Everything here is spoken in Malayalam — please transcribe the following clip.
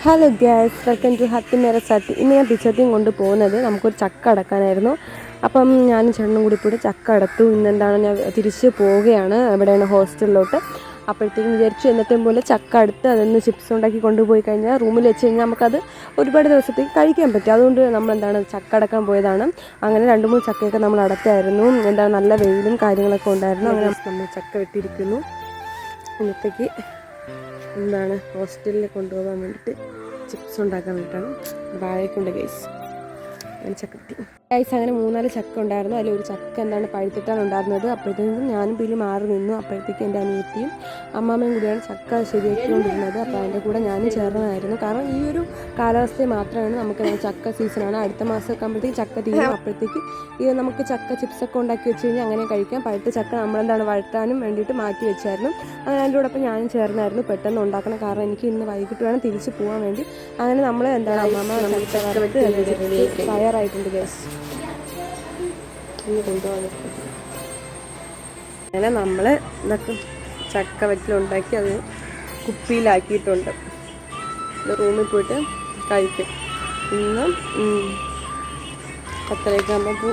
Hello guys, welcome to happy മെറസാട്ടി. ഇന്ന് ഞാൻ പിച്ചത്തിയും കൊണ്ട് പോകുന്നത് നമുക്കൊരു ചക്ക അടക്കാനായിരുന്നു. അപ്പം ഞാനും ചേട്ടനും കൂടി പോയിട്ട് ചക്ക അടത്തു. ഇന്നെന്താണ് ഞാൻ തിരിച്ച് പോവുകയാണ് എവിടെയാണ് ഹോസ്റ്റലിലോട്ട്. അപ്പോഴത്തേക്കും വിചാരിച്ചു എന്നത്തെയും പോലെ ചക്ക അടുത്ത് അതൊന്ന് ചിപ്സ് ഉണ്ടാക്കി കൊണ്ടുപോയി കഴിഞ്ഞാൽ റൂമിൽ വെച്ച് കഴിഞ്ഞാൽ നമുക്കത് ഒരുപാട് ദിവസത്തേക്ക് കഴിക്കാൻ പറ്റും. അതുകൊണ്ട് നമ്മളെന്താണ് ചക്ക അടക്കാൻ പോയതാണ്. അങ്ങനെ 2-3 ചക്കയൊക്കെ നമ്മൾ അടത്തായിരുന്നു. എന്താണ് നല്ല വെയിലും കാര്യങ്ങളൊക്കെ ഉണ്ടായിരുന്നു. അങ്ങനെ നമ്മൾ ചക്ക വെട്ടിയിരിക്കുന്നു. ഇന്നത്തേക്ക് എന്താണ് ഹോസ്റ്റലിൽ കൊണ്ടുപോകാൻ വേണ്ടിയിട്ട് ചിപ്സ് ഉണ്ടാക്കാൻ വേണ്ടിയിട്ടാണ്. വാഴയ്ക്കുണ്ട് ഗൈസ്. അങ്ങനെ ചക്ക കിട്ടി ഗൈസ്. അങ്ങനെ 3-4 ചക്ക ഉണ്ടായിരുന്നു. അതിൽ ഒരു ചക്ക എന്താണ് പഴുത്തിട്ടാണ് ഉണ്ടായിരുന്നത്. അപ്പോഴത്തേക്കും ഞാനും പിന്നെ മാറി നിന്നു. അപ്പോഴത്തേക്കും എൻ്റെ അനിയത്തിയും അമ്മാമ്മയും കൂടിയാണ് ചക്ക ശരിയാക്കിക്കൊണ്ടിരുന്നത്. അപ്പോൾ അതിൻ്റെ കൂടെ ഞാനും ചേർന്നതായിരുന്നു. കാരണം ഈ ഒരു കാലാവസ്ഥയിൽ മാത്രമാണ് നമുക്ക് ചക്ക സീസണാണ്. അടുത്ത മാസമൊക്കെ ആകുമ്പോഴത്തേക്ക് ചക്ക തീരും. അപ്പോഴത്തേക്ക് ഇത് നമുക്ക് ചക്ക ചിപ്സൊക്കെ ഉണ്ടാക്കി വെച്ച് കഴിഞ്ഞാൽ അങ്ങനെ കഴിക്കാം. പഴുത്ത ചക്ക നമ്മളെന്താണ് വഴറ്റാനും വേണ്ടിയിട്ട് മാറ്റി വെച്ചായിരുന്നു. അങ്ങനെ അതിൻ്റെ കൂടെ അപ്പം ഞാനും ചേർന്നായിരുന്നു. പെട്ടെന്ന് ഉണ്ടാക്കണം, കാരണം എനിക്ക് ഇന്ന് വൈകിട്ട് വേണം തിരിച്ച് പോകാൻ വേണ്ടി. അങ്ങനെ നമ്മൾ എന്താണ് അമ്മാമ്മ ചക്ക വറുത്ത് തയ്യാറായിട്ടുണ്ട് ഗൈസ്. കൊണ്ടുപോകാൻ അങ്ങനെ നമ്മൾ ഇതൊക്കെ ചക്ക വറ്റിലുണ്ടാക്കി അത് കുപ്പിയിലാക്കിയിട്ടുണ്ട്. റൂമിൽ പോയിട്ട് കഴിക്കും. ഇന്ന് 10:30 ആകുമ്പോൾ